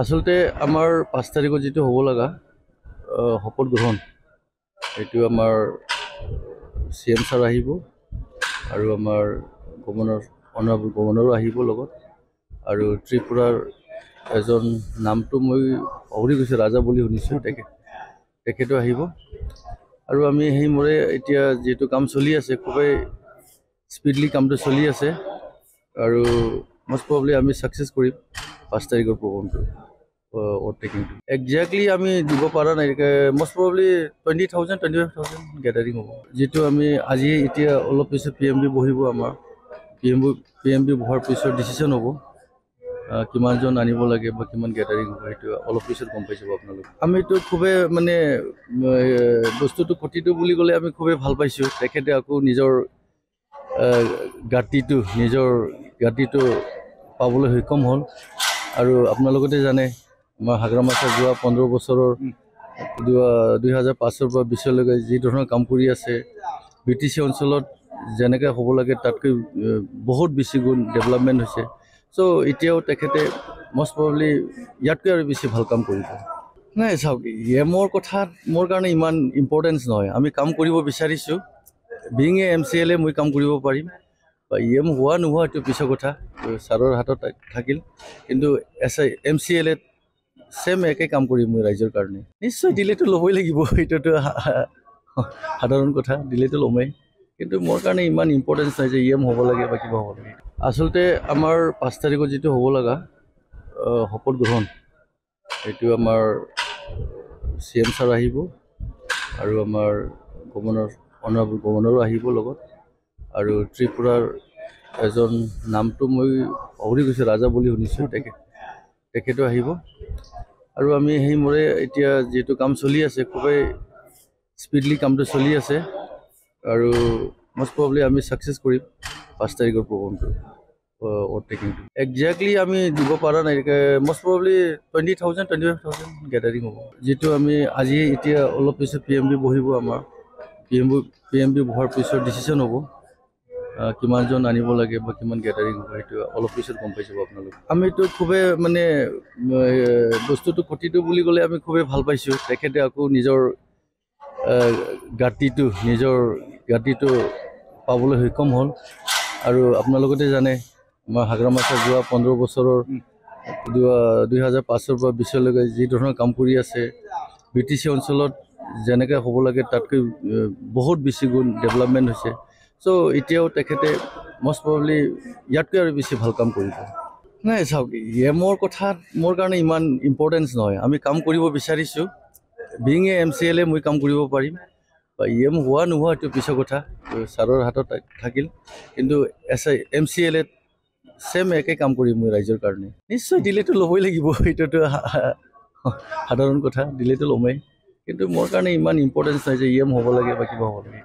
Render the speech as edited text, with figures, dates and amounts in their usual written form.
আচলতে আমাৰ 5 তাৰিখত যেটো হ'ব লগা শপত গ্ৰহণ এইটো আমাৰ CM ছাৰ আহিব আৰু আমাৰ গভৰ্ণৰ অনাৰেবল গভৰ্ণৰো আহিব লগত আৰু ত্ৰিপুৰাৰ এজন নামটো মই পাহৰি গৈছোঁ ৰাজা বুলি শুনিছোঁ তেখেতো আহিব আৰু আমি সেই মৰে এতিয়া যেটো কাম চলি আছে খুবেই স্পিডলি কামটো চলি আছে আৰু most probably আমি সাকসেস কৰিম 5 তাৰিখৰ প্ৰগ্ৰামটো ওভাৰটেকিংটো এক্স্যাক্টলি আমি দিব পৰা নাই most probably 20,000 25,000 গ্যাদাৰিং হ'ব যেটো আমি আজি এতিয়া অলপ পিছত PMB বহিব আমাৰ PMB বহাৰ পিছত ডিসিশন হ'ব কিমানজন আনিব লাগে বা কিমান গ্যাদাৰিং হ'ব সেইটো অলপ পিছত গম পাই যাব আপোনালোক আমিতো খুবে মানে বস্তুটো কটিটো বুলি গলে আমি খুবে ভাল পাইছো তেখেতে আকৌ নিজৰ গাটিটো পাবলৈ সক্ষম হ'ল আৰু আপোনালোকতে জানে আমাৰ হাগ্ৰামাছা যোৱা 15 বছৰৰ 2005 পৰা 20 লৈকে যি ধৰণৰ কাম কৰি আছে BTC অঞ্চলত যেনেকৈ হ'ব লাগে তাতকৈ বহুত বেছি গুণ ডেভেলপমেন্ট হৈছে সো এতিয়াও তেখেতে most probably ইয়াতকৈ আৰু বেছি ভাল কাম কৰিব নাই চাওক মোৰ কথা মোৰ কাৰণে ইমান ইম্পৰ্টেন্স নহয় আমি কাম কৰিব বিচাৰিছো বিং এ MCLA মই কাম কৰিব পাৰিম বা হোৱা নোহোৱা এইটো পিছৰ কথা ছাৰৰ হাতত থাকিল কিন্তু এছ MCLA সেম একে কাম কৰিম মই ৰাইজৰ কাৰণে নিশ্চয় দিলেতো ল'বই লাগিব এইটোতো সাধাৰণ কথা দিলেতো ল'মেই কিন্তু মোৰ কাৰণে ইমান ইম্পৰ্টেন্স নাই যে হ'ব লাগে বা কিবা হ'ব লাগে আচলতে আমাৰ 5 তাৰিখত যেটো হ'ব লগা শপত গ্ৰহণ এইটো আমাৰ CM ছাৰ আহিব আৰু আমাৰ গভৰ্ণৰ অনাৰেবল গভৰ্ণৰো আহিব লগত আৰু ত্ৰিপুৰাৰ এজন নামটো মই পাহৰি গৈছোঁ ৰাজা বুলি শুনিছোঁ তেখেতো আহিব আৰু আমি সেই মৰে এতিয়া যেটো কাম চলি আছে খুবেই স্পিডলি কামটো চলি আছে আৰু most probably আমি সাকসেস কৰিম 5 তাৰিখৰ প্ৰগ্ৰামটো ওভাৰটেকিংটো এক্স্যাক্টলি আমি দিব পৰা নাই most probably 20,000 25,000 গ্যাদাৰিং হ'ব যেটো আমি আজি এতিয়া অলপ পিছত PMB বহিব আমাৰ PMB বহাৰ পিছত ডিসিশন হ'ব কিমানজন আনিব লাগে বা কিমান গ্যাদাৰিং হ'ব সেইটো অলপ পিছত গম পাই যাব আপোনালোক আমিতো খুবে মানে বস্তুটো কটিটো বুলি গলে আমি খুবে ভাল পাইছো তেখেতে আকৌ নিজৰ গাটিটো পাবলৈ সক্ষম হ'ল আৰু আপোনালোকতে জানে আমাৰ হাগ্ৰামাছা যোৱা 15 বছৰৰ 2005 পৰা 20 লৈকে যি ধৰণৰ কাম কৰি আছে BTC অঞ্চলত যেনেকৈ হ'ব লাগে তাতকৈ বহুত বেছি গুণ ডেভেলপমেন্ট হৈছে সো এতিয়াও তেখেতে most probably ইয়াতকৈ আৰু বেছি ভাল কাম কৰিব নাই চাওক মোৰ কথা মোৰ কাৰণে ইমান ইম্পৰ্টেন্স নহয় আমি কাম কৰিব বিচাৰিছো বিং এ MCLA মই কাম কৰিব পাৰিম বা হোৱা নোহোৱা এইটো পিছৰ কথা ছাৰৰ হাতত থাকিল কিন্তু MCLA সেম একে কাম কৰিম মই ৰাইজৰ কাৰণে নিশ্চয় দিলেতো ল'বই লাগিব এইটোতো সাধাৰণ কথা দিলেতো ল'মেই কিন্তু মোৰ কাৰণে ইমান ইম্পৰ্টেন্স নাই যে হ'ব লাগে বা কিবা হ'ব লাগে